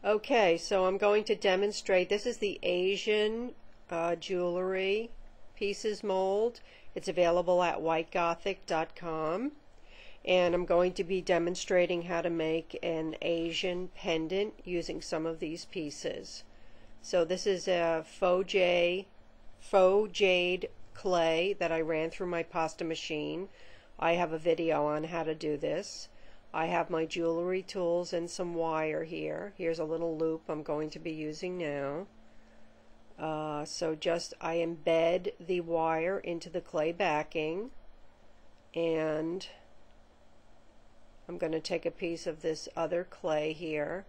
Okay, so I'm going to demonstrate. This is the Asian jewelry pieces mold. It's available at whitegothic.com, and I'm going to be demonstrating how to make an Asian pendant using some of these pieces. So this is a faux jade clay that I ran through my pasta machine. I have a video on how to do this. I have my jewelry tools and some wire here. Here's a little loop I'm going to be using now. So I embed the wire into the clay backing, and I'm going to take a piece of this other clay here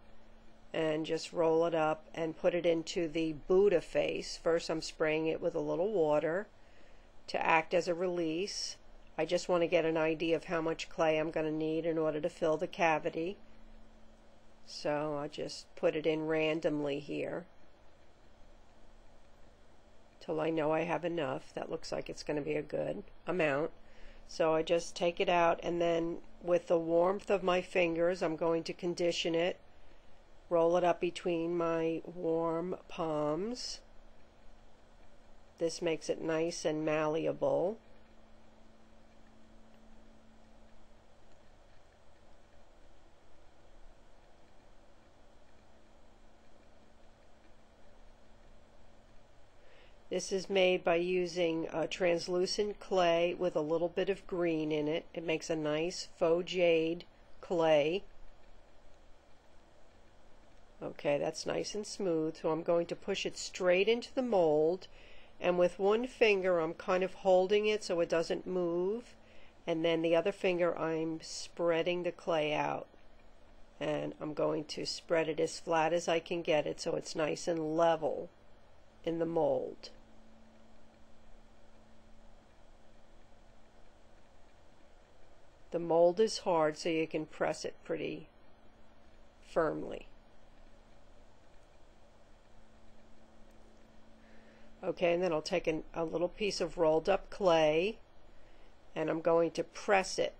and just roll it up and put it into the Buddha face. First I'm spraying it with a little water to act as a release. I just want to get an idea of how much clay I'm going to need in order to fill the cavity. So I'll just put it in randomly here till I know I have enough. That looks like it's going to be a good amount. So I just take it out, and then with the warmth of my fingers I'm going to condition it, roll it up between my warm palms. This makes it nice and malleable. This is made by using translucent clay with a little bit of green in it. It makes a nice faux jade clay. Okay, that's nice and smooth, so I'm going to push it straight into the mold, and with one finger I'm kind of holding it so it doesn't move, and then the other finger I'm spreading the clay out, and I'm going to spread it as flat as I can get it so it's nice and level in the mold. The mold is hard, so you can press it pretty firmly. Okay, and then I'll take a little piece of rolled up clay, and I'm going to press it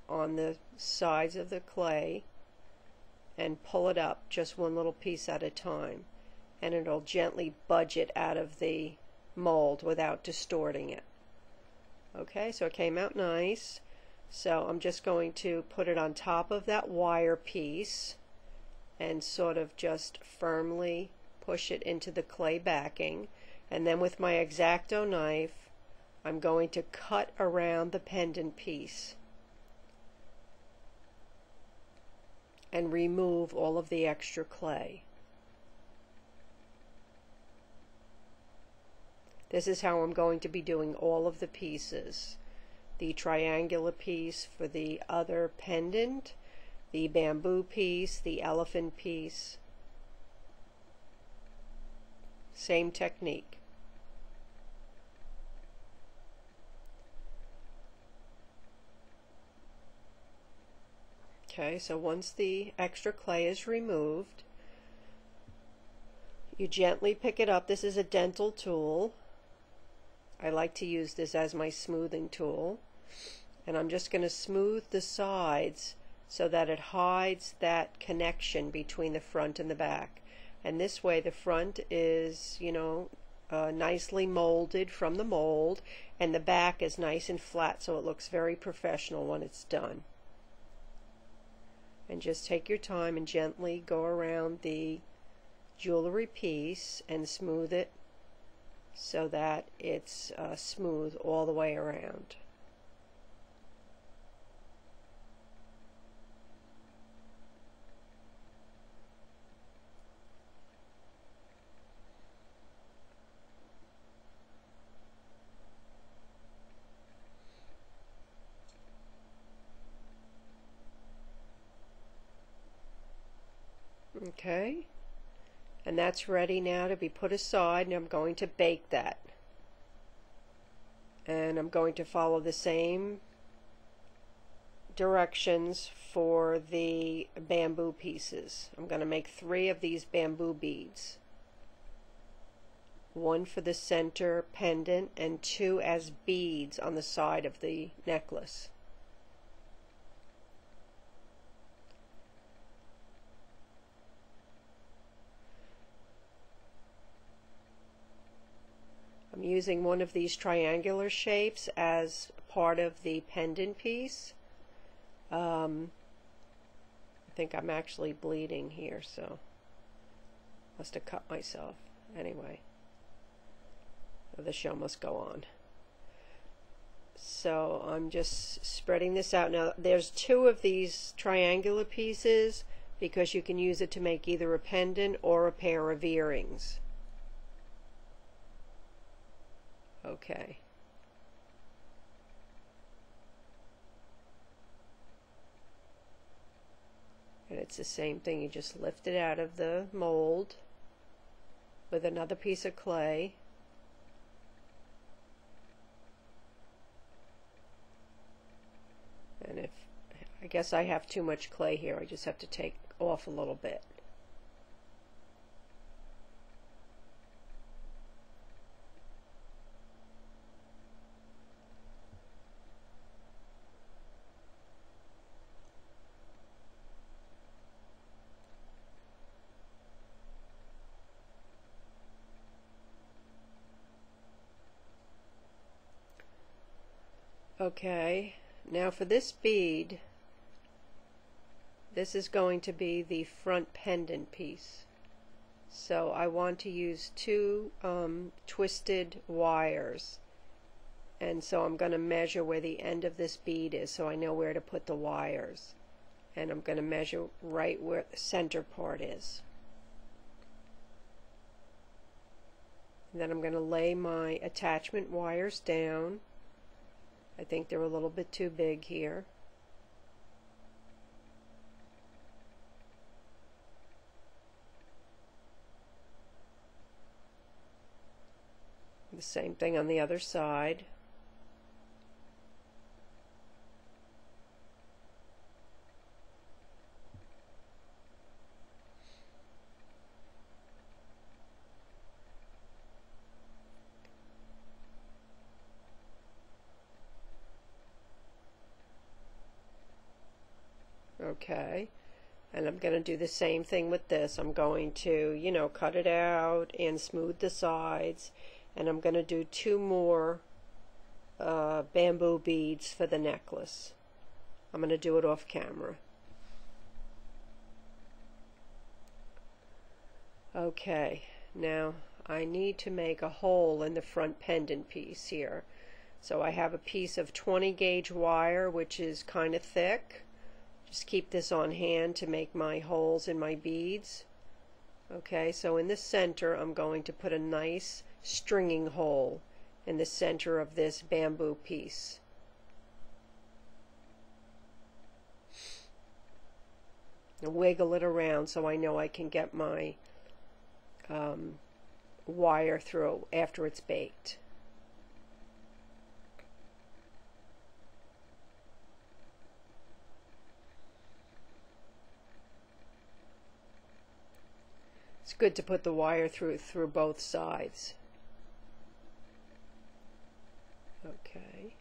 on the sides of the clay and pull it up just one little piece at a time, and it'll gently budge it out of the mold without distorting it. Okay, so it came out nice. So I'm just going to put it on top of that wire piece and sort of just firmly push it into the clay backing, and then with my X-Acto knife I'm going to cut around the pendant piece and remove all of the extra clay. This is how I'm going to be doing all of the pieces. The triangular piece for the other pendant, the bamboo piece, the elephant piece. Same technique. Okay, so once the extra clay is removed, you gently pick it up. This is a dental tool. I like to use this as my smoothing tool, and I'm just going to smooth the sides so that it hides that connection between the front and the back. And this way the front is, nicely molded from the mold, and the back is nice and flat, so it looks very professional when it's done. And just take your time and gently go around the jewelry piece and smooth it so that it's smooth all the way around. Okay, and that's ready now to be put aside, and I'm going to bake that. And I'm going to follow the same directions for the bamboo pieces. I'm going to make 3 of these bamboo beads. 1 for the center pendant and 2 as beads on the side of the necklace. using one of these triangular shapes as part of the pendant piece. I think I'm actually bleeding here, so must have cut myself. Anyway, the show must go on. So I'm just spreading this out. Now there's two of these triangular pieces because you can use it to make either a pendant or a pair of earrings. Okay. And it's the same thing, you just lift it out of the mold with another piece of clay. And if, I guess I have too much clay here, I just have to take off a little bit. Okay, now for this bead, this is going to be the front pendant piece. So I want to use two twisted wires, and so I'm going to measure where the end of this bead is so I know where to put the wires, and I'm going to measure right where the center part is. And then I'm going to lay my attachment wires down. I think they're a little bit too big here. The same thing on the other side. Okay, and I'm going to do the same thing with this. I'm going to, you know, cut it out and smooth the sides, and I'm going to do two more bamboo beads for the necklace. I'm going to do it off camera. Okay, now I need to make a hole in the front pendant piece here. So I have a piece of 20 gauge wire, which is kind of thick. Just keep this on hand to make my holes in my beads. Okay, so in the center I'm going to put a nice stringing hole in the center of this bamboo piece. And wiggle it around so I know I can get my wire through after it's baked. It's good to put the wire through both sides. Okay.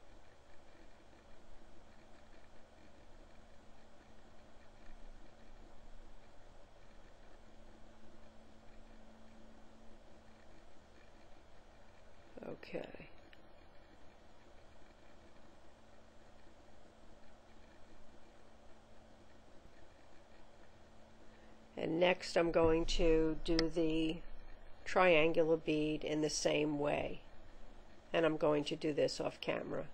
Okay. And next I'm going to do the triangular bead in the same way. And I'm going to do this off camera.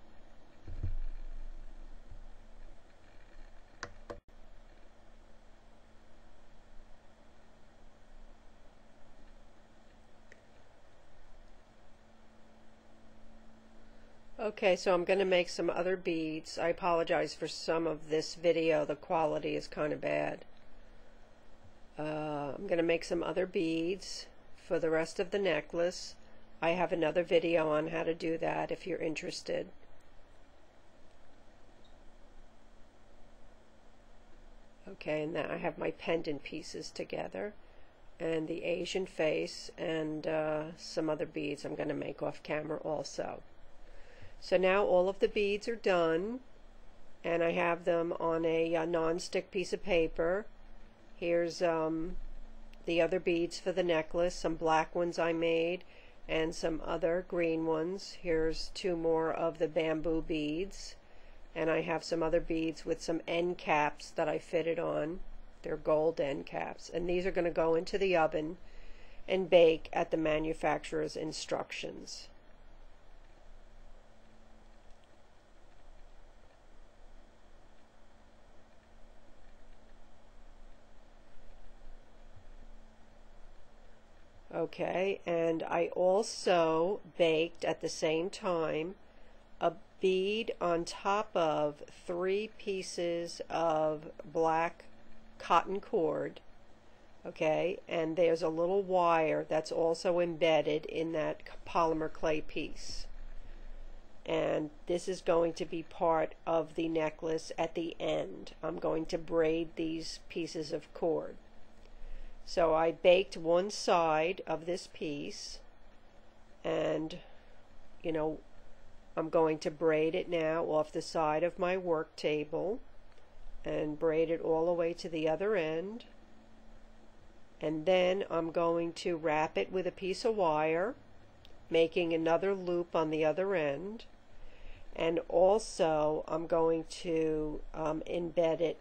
Okay, so I'm going to make some other beads. I apologize for some of this video, the quality is kind of bad. I'm going to make some other beads for the rest of the necklace. I have another video on how to do that if you're interested. Okay, and then I have my pendant pieces together and the Asian face and some other beads I'm going to make off camera also. So now all of the beads are done, and I have them on a non-stick piece of paper. Here's the other beads for the necklace, some black ones I made, and some other green ones. Here's two more of the bamboo beads, and I have some other beads with some end caps that I fitted on. They're gold end caps, and these are going to go into the oven and bake at the manufacturer's instructions. Okay, and I also baked at the same time a bead on top of 3 pieces of black cotton cord. Okay, and there's a little wire that's also embedded in that polymer clay piece. And this is going to be part of the necklace at the end. I'm going to braid these pieces of cord. So I baked one side of this piece, and I'm going to braid it now off the side of my work table and braid it all the way to the other end. And then I'm going to wrap it with a piece of wire, making another loop on the other end. And also I'm going to embed it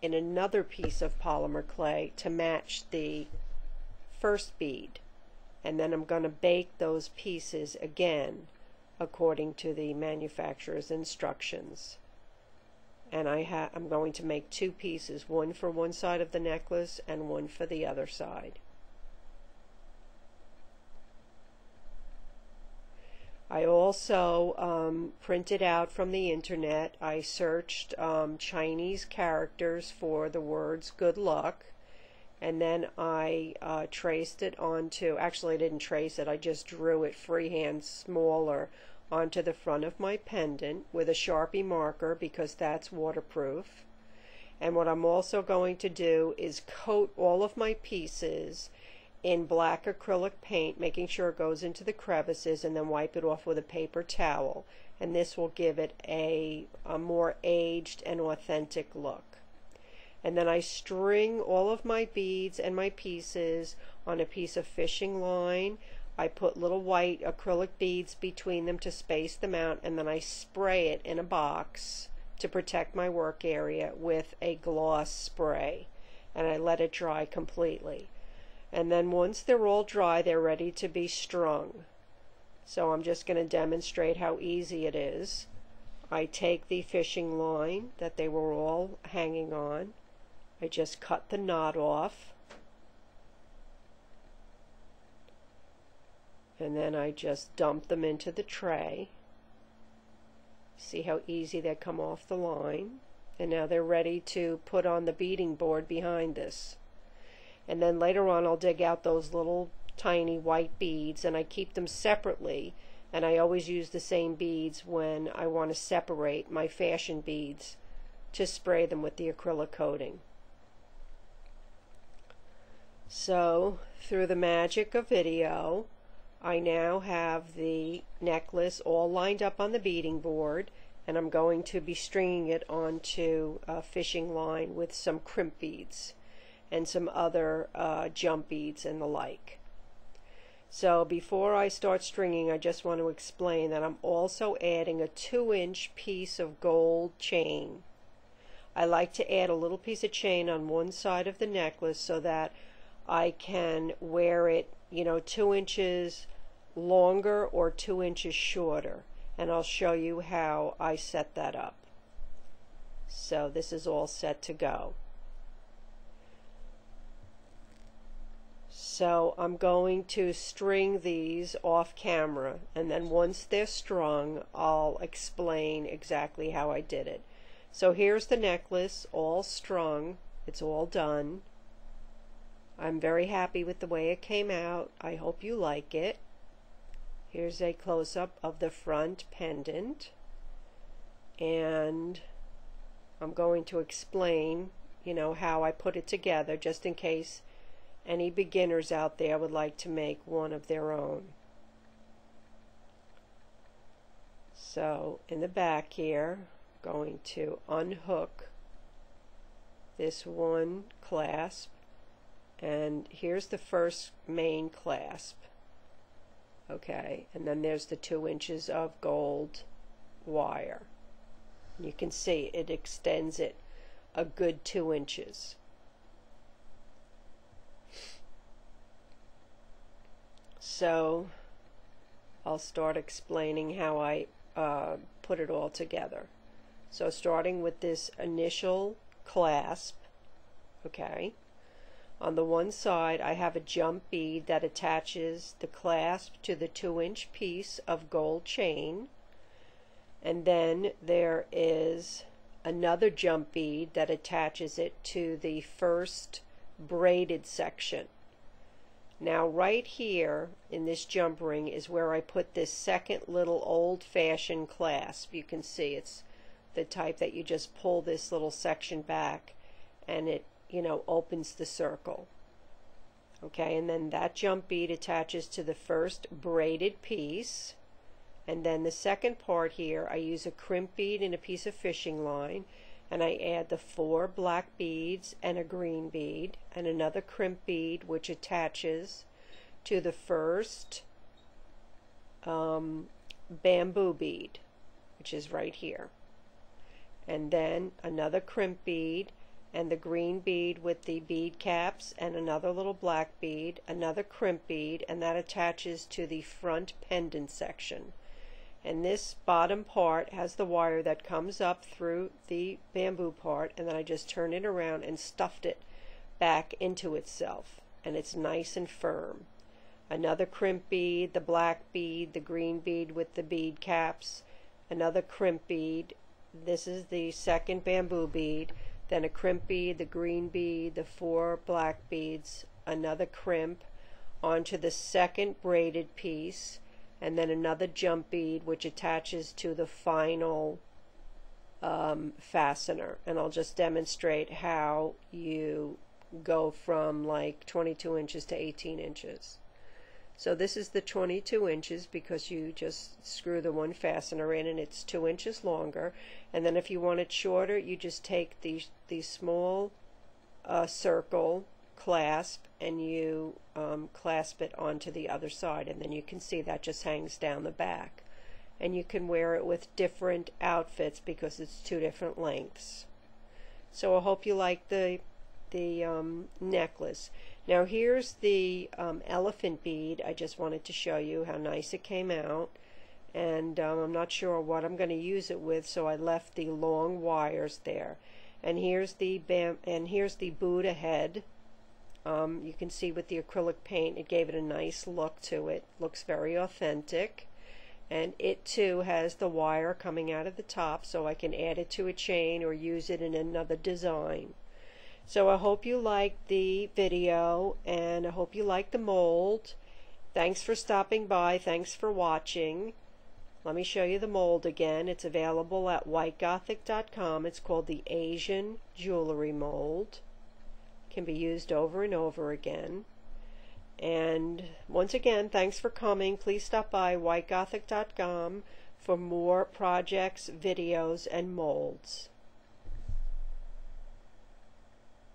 in another piece of polymer clay to match the first bead. And then I'm going to bake those pieces again according to the manufacturer's instructions. And I'm going to make 2 pieces, one for one side of the necklace and one for the other side. I also printed out from the internet. I searched Chinese characters for the words good luck, and then I traced it onto, actually I didn't trace it, I just drew it freehand smaller onto the front of my pendant with a Sharpie marker because that's waterproof. And what I'm also going to do is coat all of my pieces in black acrylic paint, making sure it goes into the crevices, and then wipe it off with a paper towel. And this will give it a more aged and authentic look. And then I string all of my beads and my pieces on a piece of fishing line. I put little white acrylic beads between them to space them out, and then I spray it in a box to protect my work area with a gloss spray. And I let it dry completely. And then once they're all dry, they're ready to be strung. So I'm just going to demonstrate how easy it is. I take the fishing line that they were all hanging on. I just cut the knot off. And then I just dump them into the tray. See how easy they come off the line. And now they're ready to put on the beading board behind this. And then later on I'll dig out those little tiny white beads, and I keep them separately, and I always use the same beads when I want to separate my fashion beads to spray them with the acrylic coating. So through the magic of video, I now have the necklace all lined up on the beading board, and I'm going to be stringing it onto a fishing line with some crimp beads and some other jump beads and the like. So before I start stringing, I just want to explain that I'm also adding a 2-inch piece of gold chain. I like to add a little piece of chain on one side of the necklace so that I can wear it 2 inches longer or 2 inches shorter, and I'll show you how I set that up. So this is all set to go. So I'm going to string these off camera, and then once they're strung, I'll explain exactly how I did it. So here's the necklace all strung. It's all done. I'm very happy with the way it came out. I hope you like it. Here's a close-up of the front pendant, and I'm going to explain how I put it together, just in case any beginners out there would like to make one of their own. So in the back here, I'm going to unhook this one clasp, and here's the first main clasp. Okay, and then there's the 2 inches of gold wire. You can see it extends it a good 2 inches. So I'll start explaining how I put it all together. So starting with this initial clasp, okay, on the one side I have a jump bead that attaches the clasp to the 2-inch piece of gold chain, and then there is another jump bead that attaches it to the first braided section. Now right here in this jump ring is where I put this second little old-fashioned clasp. You can see it's the type that you just pull this little section back and it, you know, opens the circle. Okay, and then that jump bead attaches to the first braided piece, and then the second part here I use a crimp bead and a piece of fishing line, and I add the 4 black beads and a green bead and another crimp bead which attaches to the first bamboo bead, which is right here, and then another crimp bead and the green bead with the bead caps and another little black bead, another crimp bead, and that attaches to the front pendant section. And this bottom part has the wire that comes up through the bamboo part, and then I just turn it around and stuffed it back into itself, and it's nice and firm. Another crimp bead, the black bead, the green bead with the bead caps, another crimp bead. This is the second bamboo bead, then a crimp bead, the green bead, the 4 black beads, another crimp onto the second braided piece, and then another jump bead which attaches to the final fastener. And I'll just demonstrate how you go from like 22 inches to 18 inches. So this is the 22 inches because you just screw the one fastener in and it's 2 inches longer. And then if you want it shorter, you just take the small circle clasp and you clasp it onto the other side, and then you can see that just hangs down the back. And you can wear it with different outfits because it's 2 different lengths. So I hope you like the necklace. Now here's the elephant bead. I just wanted to show you how nice it came out, and I'm not sure what I'm going to use it with, so I left the long wires there. And here's the Buddha head. You can see with the acrylic paint it gave it a nice look to it. Looks very authentic, and it too has the wire coming out of the top, so I can add it to a chain or use it in another design. So I hope you liked the video, and I hope you liked the mold. Thanks for stopping by. Thanks for watching. Let me show you the mold again. It's available at whitegothic.com. It's called the Asian Jewelry Mold. It can be used over and over again. And once again, thanks for coming. Please stop by whitegothic.com for more projects, videos, and molds.